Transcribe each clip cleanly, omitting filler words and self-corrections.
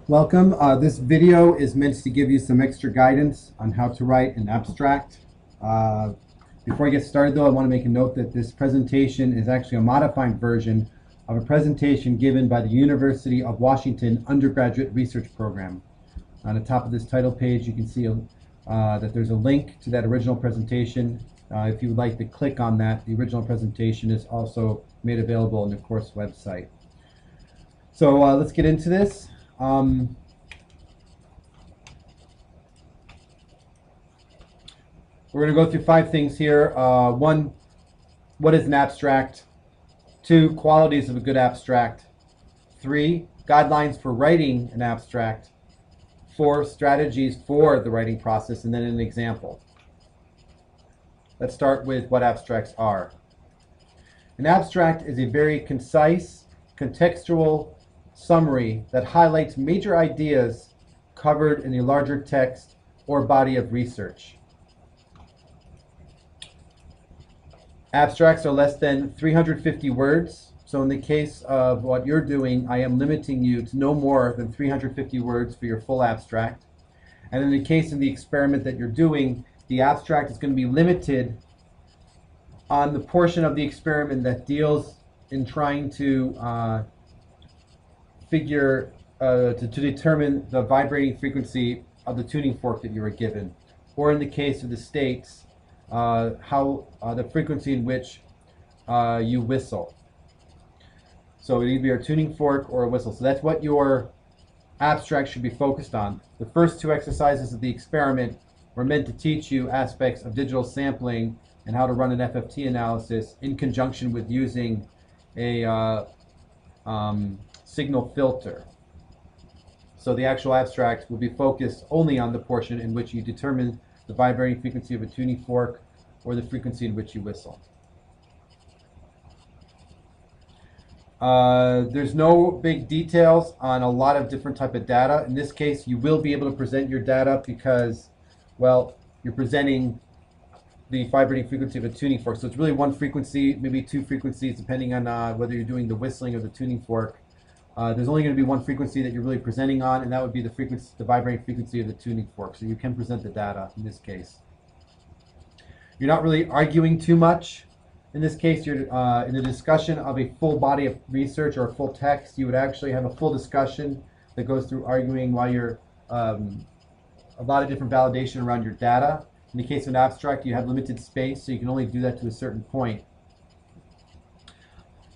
Welcome. This video is meant to give you some extra guidance on how to write an abstract. Uh, Before I get started though, I want to make a note that this presentation is actually a modified version of a presentation given by the University of Washington Undergraduate Research Program. On the top of this title page you can see that there's a link to that original presentation. If you would like to click on that, the original presentation is also made available on the course website. So let's get into this. We're going to go through 5 things here. 1, what is an abstract? 2, qualities of a good abstract. 3, guidelines for writing an abstract. 4, strategies for the writing process, and then an example. Let's start with what abstracts are. An abstract is a very concise, contextual summary that highlights major ideas covered in a larger text or body of research. Abstracts are less than 350 words. So in the case of what you're doing, I am limiting you to no more than 350 words for your full abstract. And in the case of the experiment that you're doing, the abstract is going to be limited on the portion of the experiment that deals in trying to to determine the vibrating frequency of the tuning fork that you were given, or in the case of the states, the frequency in which you whistle. So it either be a tuning fork or a whistle. So that's what your abstract should be focused on. The first 2 exercises of the experiment were meant to teach you aspects of digital sampling and how to run an FFT analysis in conjunction with using a signal filter. So the actual abstract will be focused only on the portion in which you determine the vibrating frequency of a tuning fork or the frequency in which you whistle. There's no big details on a lot of different type of data. In this case, you will be able to present your data because, well, you're presenting the vibrating frequency of a tuning fork. So it's really 1 frequency, maybe 2 frequencies, depending on whether you're doing the whistling or the tuning fork. There's only going to be 1 frequency that you're really presenting on, and that would be the frequency, the vibrating frequency of the tuning fork. So you can present the data in this case. You're not really arguing too much. In this case, you're in a discussion of a full body of research or a full text. You would actually have a full discussion that goes through arguing while you're a lot of different validation around your data. In the case of an abstract, you have limited space, so you can only do that to a certain point.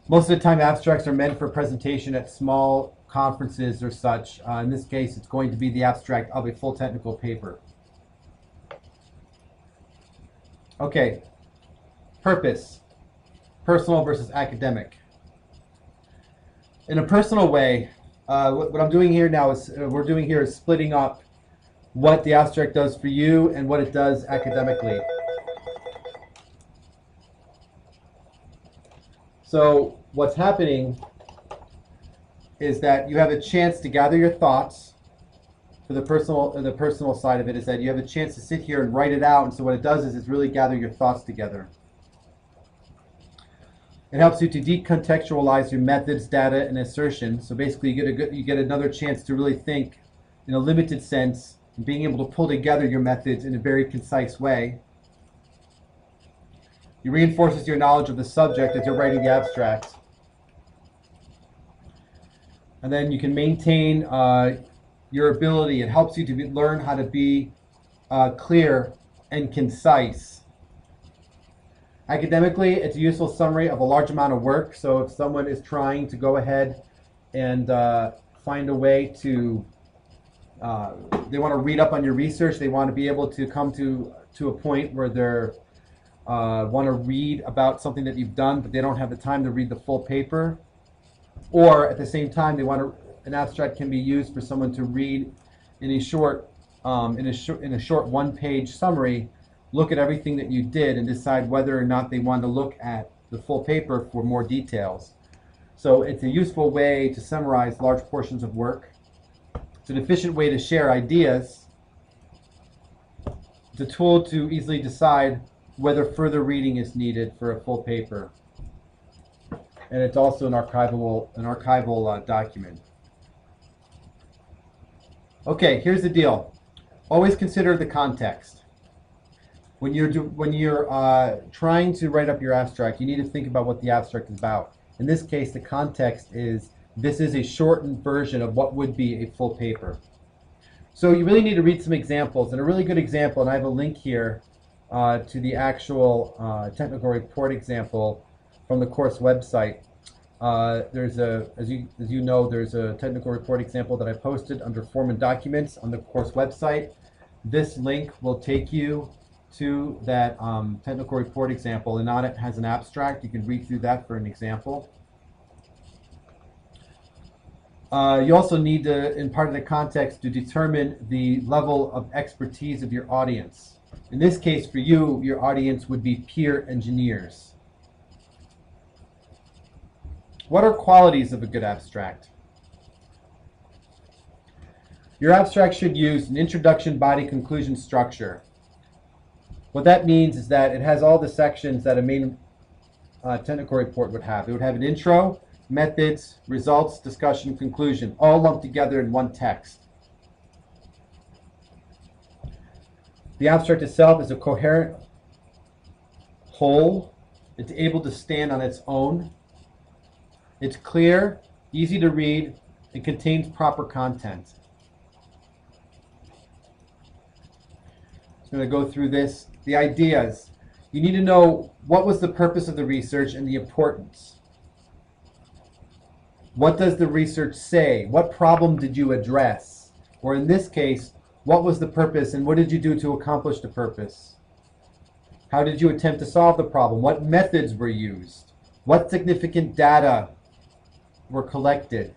Most of the time, abstracts are meant for presentation at small conferences or such. In this case, it's going to be the abstract of a full technical paper. Okay, purpose, personal versus academic. In a personal way, what I'm doing here now is, is splitting up what the abstract does for you and what it does academically. So what's happening is that you have a chance to gather your thoughts. For the personal side of it is that you have a chance to sit here and write it out. And so what it does is it's really gather your thoughts together. It helps you to decontextualize your methods, data, and assertions. So basically, you get another chance to really think in a limited sense, and being able to pull together your methods in a very concise way. It reinforces your knowledge of the subject as you're writing the abstract. And then you can maintain your ability. It helps you to learn how to be clear and concise. Academically, it's a useful summary of a large amount of work. So if someone is trying to go ahead and find a way to, they want to read up on your research, they want to be able to come to a point where they're want to read about something that you've done, but they don't have the time to read the full paper. Or at the same time, an abstract can be used for someone to read in a short 1-page summary, look at everything that you did and decide whether or not they want to look at the full paper for more details. So it's a useful way to summarize large portions of work. It's an efficient way to share ideas. It's a tool to easily decide whether further reading is needed for a full paper. And it's also an archival document. Okay, here's the deal. Always consider the context. When you're trying to write up your abstract, you need to think about what the abstract is about. In this case, the context is this is a shortened version of what would be a full paper. So you really need to read some examples, and a really good example, and I have a link here to the actual technical report example from the course website. There's as you know, there's a technical report example that I posted under Form and Documents on the course website. This link will take you to that technical report example, and on it has an abstract. You can read through that for an example. You also need to, in part of the context, to determine the level of expertise of your audience. In this case, for you, your audience would be peer engineers. What are qualities of a good abstract? Your abstract should use an introduction, body, conclusion structure. What that means is that it has all the sections that a main technical report would have. It would have an intro, methods, results, discussion, conclusion, all lumped together in one text. The abstract itself is a coherent whole. It's able to stand on its own. It's clear, easy to read, and contains proper content. I'm going to go through this. The ideas. You need to know what was the purpose of the research and the importance. What does the research say? What problem did you address? Or in this case, what was the purpose and what did you do to accomplish the purpose? How did you attempt to solve the problem? What methods were used? What significant data were collected?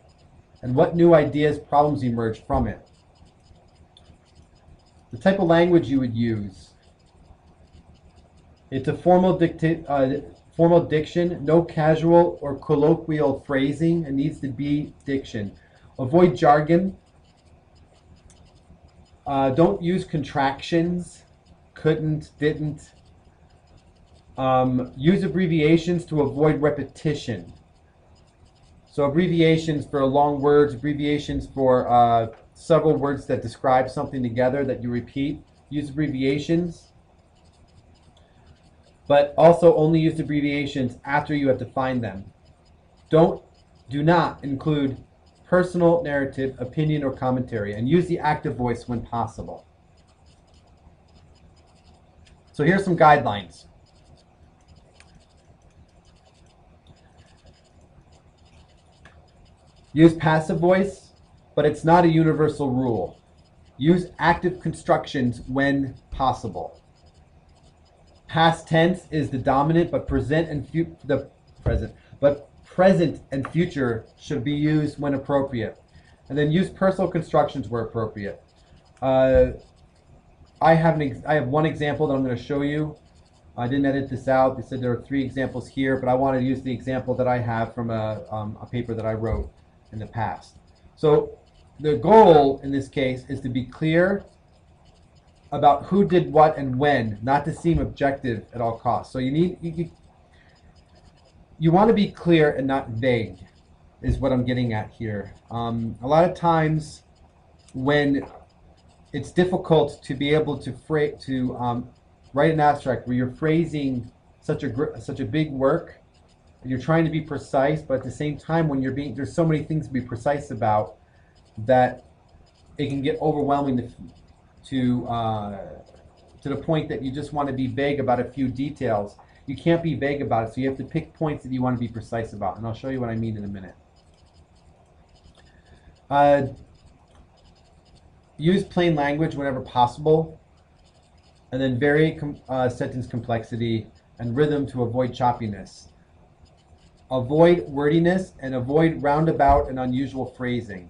And what new ideas, problems emerged from it? The type of language you would use. It's a formal diction, no casual or colloquial phrasing. It needs to be diction. Avoid jargon. Don't use contractions, couldn't, didn't. Use abbreviations to avoid repetition. So abbreviations for long words, abbreviations for several words that describe something together that you repeat. Use abbreviations. But also only use abbreviations after you have defined them. Do not include personal narrative, opinion, or commentary, and use the active voice when possible. So here's some guidelines. Use passive voice, but it's not a universal rule. Use active constructions when possible. Past tense is the dominant, but present and future should be used when appropriate. And then use personal constructions where appropriate. I have one example that I'm going to show you. I didn't edit this out. They said there are 3 examples here, but I want to use the example that I have from a paper that I wrote in the past. So the goal in this case is to be clear about who did what and when, not to seem objective at all costs. So you want to be clear and not vague, is what I'm getting at here. A lot of times when it's difficult to be able to write an abstract where you're phrasing such a big work, and you're trying to be precise, but at the same time when there's so many things to be precise about that it can get overwhelming to the point that you just want to be vague about a few details. You can't be vague about it, so you have to pick points that you want to be precise about, and I'll show you what I mean in a minute. Use plain language whenever possible, and then vary sentence complexity and rhythm to avoid choppiness. Avoid wordiness and avoid roundabout and unusual phrasing.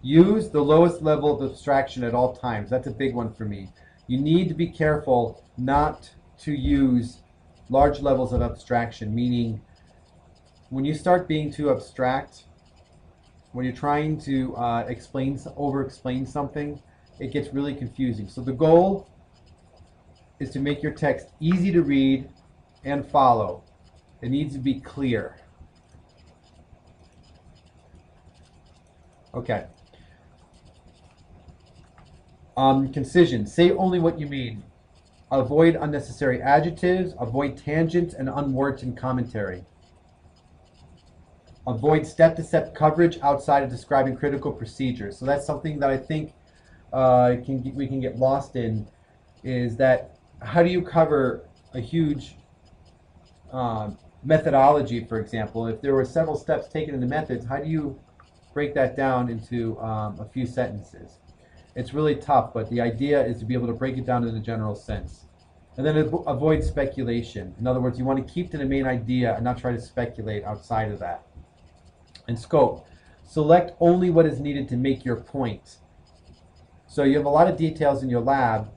Use the lowest level of abstraction at all times. That's a big one for me. You need to be careful not to use large levels of abstraction, meaning when you start being too abstract, when you're trying to over-explain something, it gets really confusing. So the goal is to make your text easy to read and follow. It needs to be clear. Okay. Concision. Say only what you mean. Avoid unnecessary adjectives. Avoid tangents and unwarranted commentary. Avoid step-to-step coverage outside of describing critical procedures. So that's something that I think we can get lost in, is that how do you cover a huge methodology, for example? If there were several steps taken in the methods, how do you break that down into a few sentences? It's really tough, but the idea is to be able to break it down in a general sense. And then avoid speculation. In other words, you want to keep to the main idea and not try to speculate outside of that. And scope. Select only what is needed to make your point. So you have a lot of details in your lab.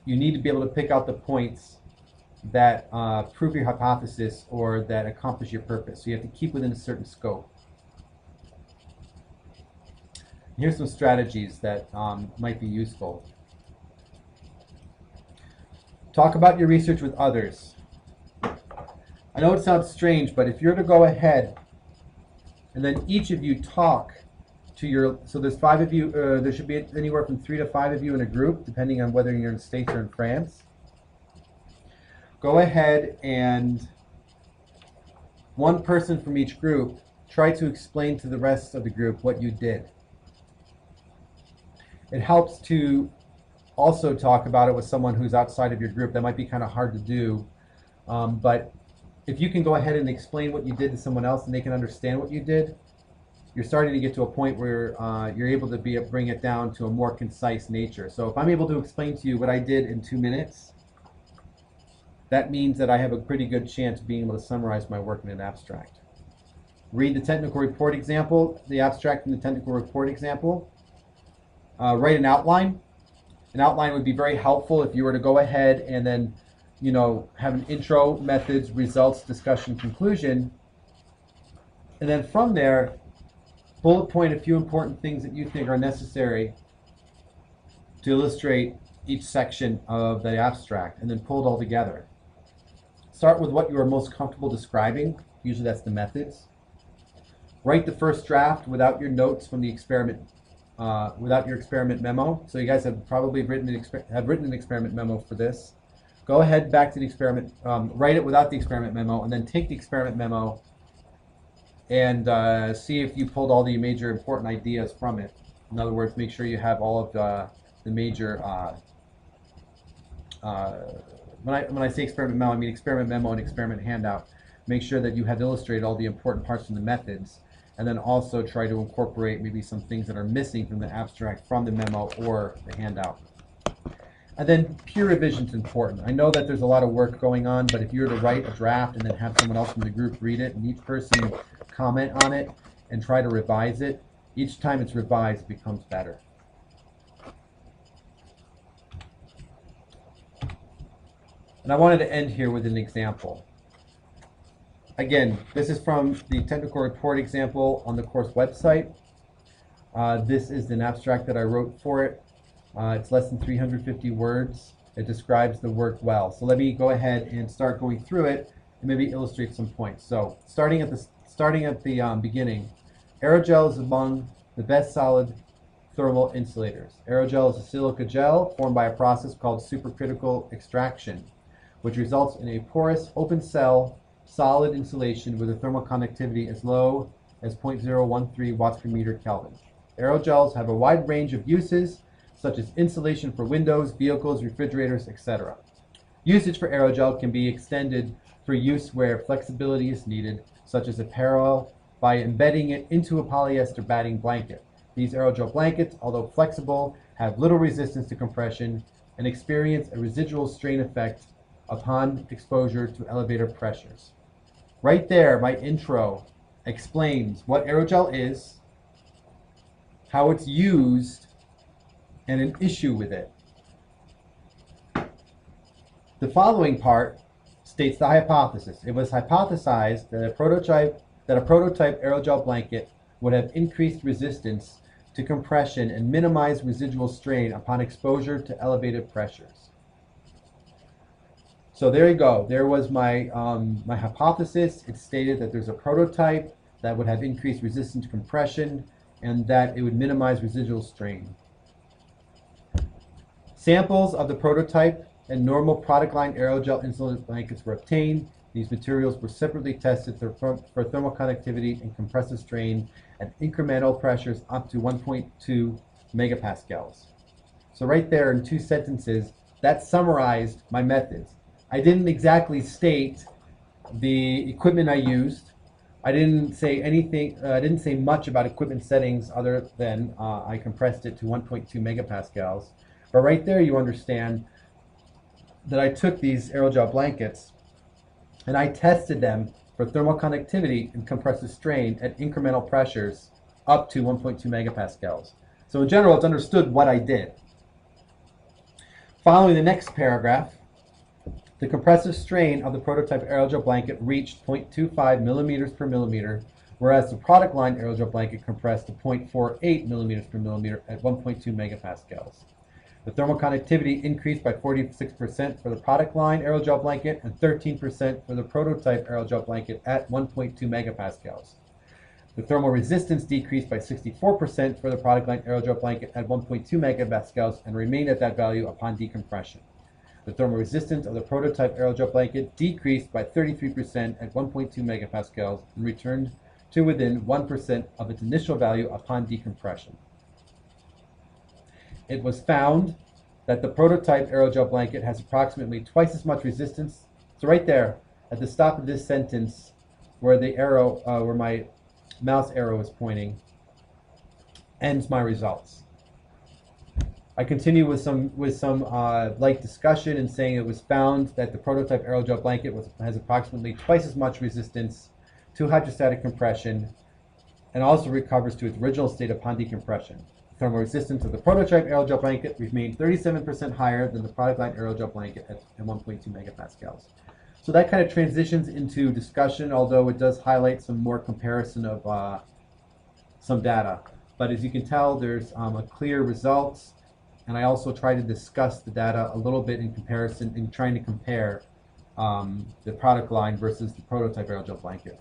You need to be able to pick out the points that prove your hypothesis or that accomplish your purpose. So you have to keep within a certain scope. Here's some strategies that might be useful. Talk about your research with others. I know it sounds strange, but if you're to go ahead and then each of you talk to your, so there's 5 of you, there should be anywhere from 3 to 5 of you in a group, depending on whether you're in the States or in France. Go ahead and one person from each group try to explain to the rest of the group what you did. It helps to also talk about it with someone who's outside of your group. That might be kind of hard to do, but if you can go ahead and explain what you did to someone else and they can understand what you did, you're starting to get to a point where you're able to bring it down to a more concise nature. So if I'm able to explain to you what I did in 2 minutes, that means that I have a pretty good chance of being able to summarize my work in an abstract. Read the technical report example, the abstract from the technical report example. Write an outline. An outline would be very helpful if you were to go ahead and then, you know, have an intro, methods, results, discussion, conclusion. And then from there, bullet point a few important things that you think are necessary to illustrate each section of the abstract, and then pull it all together. Start with what you are most comfortable describing. Usually that's the methods. Write the first draft without your notes from the experiment, without your experiment memo. So you guys have probably written an experiment memo for this. Go ahead back to the experiment, write it without the experiment memo, and then take the experiment memo and see if you pulled all the major important ideas from it. In other words, make sure you have all of the major, when I say experiment memo, I mean experiment memo and experiment handout. Make sure that you have illustrated all the important parts from the methods, and then also try to incorporate maybe some things that are missing from the abstract from the memo or the handout. And then peer revision is important. I know that there's a lot of work going on, but if you were to write a draft and then have someone else from the group read it, and each person comment on it and try to revise it, each time it's revised, it becomes better. And I wanted to end here with an example. Again, this is from the technical report example on the course website. This is an abstract that I wrote for it. It's less than 350 words. It describes the work well. So let me go ahead and start going through it and maybe illustrate some points. So starting at the beginning, aerogel is among the best solid thermal insulators. Aerogel is a silica gel formed by a process called supercritical extraction, which results in a porous open cell solid insulation with a thermal conductivity as low as 0.013 watts per meter Kelvin. Aerogels have a wide range of uses, such as insulation for windows, vehicles, refrigerators, etc. Usage for aerogel can be extended for use where flexibility is needed, such as apparel, by embedding it into a polyester batting blanket. These aerogel blankets, although flexible, have little resistance to compression and experience a residual strain effect upon exposure to elevator pressures. Right there, my intro explains what aerogel is, how it's used, and an issue with it. The following part states the hypothesis. It was hypothesized that a prototype aerogel blanket would have increased resistance to compression and minimize residual strain upon exposure to elevated pressures. So there you go. There was my my hypothesis. It stated that there's a prototype that would have increased resistance to compression and that it would minimize residual strain. Samples of the prototype and normal product line aerogel insulin blankets were obtained. These materials were separately tested for thermal conductivity and compressive strain at incremental pressures up to 1.2 megapascals. So right there in 2 sentences, that summarized my methods. I didn't exactly state the equipment I used. I didn't say anything, I didn't say much about equipment settings other than I compressed it to 1.2 megapascals. But right there you understand that I took these aerogel blankets and I tested them for thermal conductivity and compressive strain at incremental pressures up to 1.2 megapascals. So in general, it's understood what I did. Following the next paragraph, the compressive strain of the prototype aerogel blanket reached 0.25 millimeters per millimeter, whereas the product line aerogel blanket compressed to 0.48 millimeters per millimeter at 1.2 megapascals. The thermal conductivity increased by 46% for the product line aerogel blanket and 13% for the prototype aerogel blanket at 1.2 megapascals. The thermal resistance decreased by 64% for the product line aerogel blanket at 1.2 megapascals and remained at that value upon decompression. The thermal resistance of the prototype aerogel blanket decreased by 33% at 1.2 megapascals and returned to within 1% of its initial value upon decompression. It was found that the prototype aerogel blanket has approximately twice as much resistance. So right there, at the stop of this sentence, where the arrow, where my mouse arrow is pointing, ends my results. I continue with some light discussion and saying it was found that the prototype aerogel blanket has approximately twice as much resistance to hydrostatic compression and also recovers to its original state upon decompression. Thermal resistance of the prototype aerogel blanket remained 37% higher than the product line aerogel blanket at 1.2 megapascals. So that kind of transitions into discussion, although it does highlight some more comparison of some data. But as you can tell, there's a clear results, and I also try to discuss the data a little bit in comparison, in trying to compare the product line versus the prototype aerogel blanket.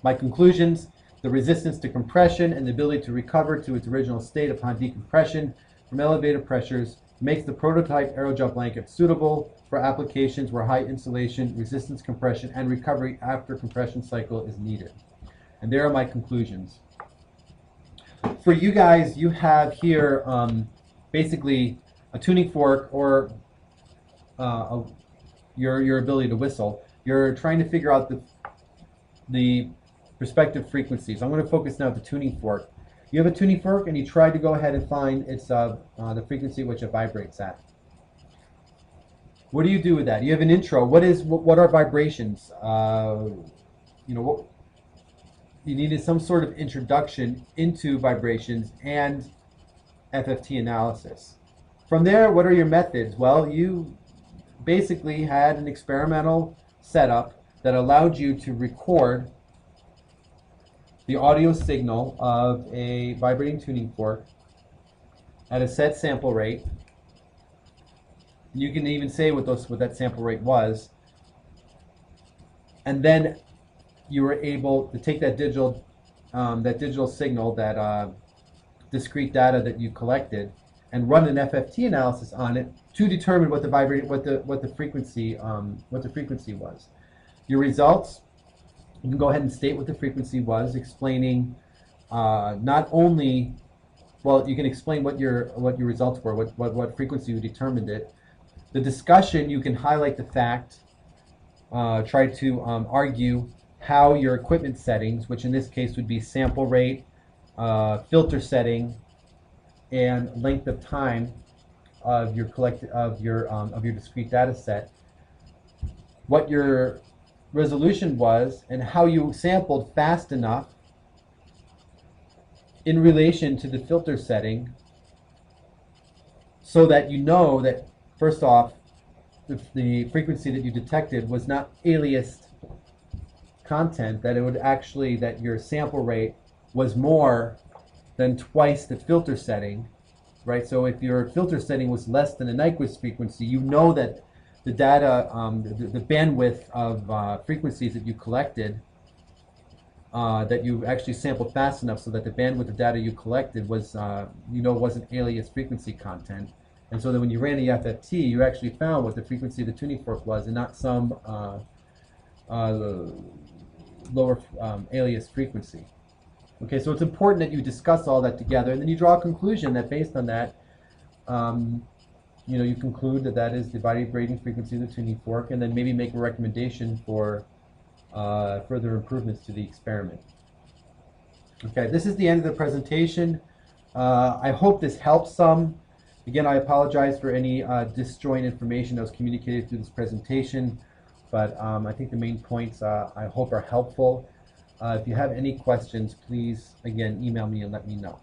My conclusions: the resistance to compression and the ability to recover to its original state upon decompression from elevated pressures makes the prototype aerogel blanket suitable for applications where high insulation, resistance compression, and recovery after compression cycle is needed. And there are my conclusions. For you guys, you have here basically a tuning fork or your ability to whistle. You're trying to figure out the respective frequencies. I'm going to focus now on the tuning fork. You have a tuning fork and you try to go ahead and find its the frequency which it vibrates at. What do you do with that? You have an intro. What are vibrations? You needed some sort of introduction into vibrations and FFT analysis. From there, what are your methods? Well, you basically had an experimental setup that allowed you to record the audio signal of a vibrating tuning fork at a set sample rate. You can even say what that sample rate was, and then you were able to take that digital signal, that discrete data that you collected, and run an FFT analysis on it to determine what the frequency was. Your results, you can go ahead and state what the frequency was, explaining not only, well, you can explain what your results were, what frequency you determined it. The discussion, you can highlight the fact, try to argue how your equipment settings, which in this case would be sample rate, filter setting, and length of time of your discrete data set, what your resolution was, and how you sampled fast enough in relation to the filter setting, so that you know that first off, the frequency that you detected was not aliased content, that it would actually, that your sample rate was more than twice the filter setting, right? So if your filter setting was less than a Nyquist frequency, you know that the data, the bandwidth of frequencies that you collected that you actually sampled fast enough so that the bandwidth of data you collected was, wasn't alias frequency content. And so that when you ran the FFT, you actually found what the frequency of the tuning fork was and not some lower alias frequency. Okay, so it's important that you discuss all that together, and then you draw a conclusion that based on that, you conclude that that is the vibrating frequency of the tuning fork, and then maybe make a recommendation for further improvements to the experiment. Okay, this is the end of the presentation. I hope this helps some. Again, I apologize for any disjoint information that was communicated through this presentation, but I think the main points I hope are helpful. If you have any questions, please, again, email me and let me know.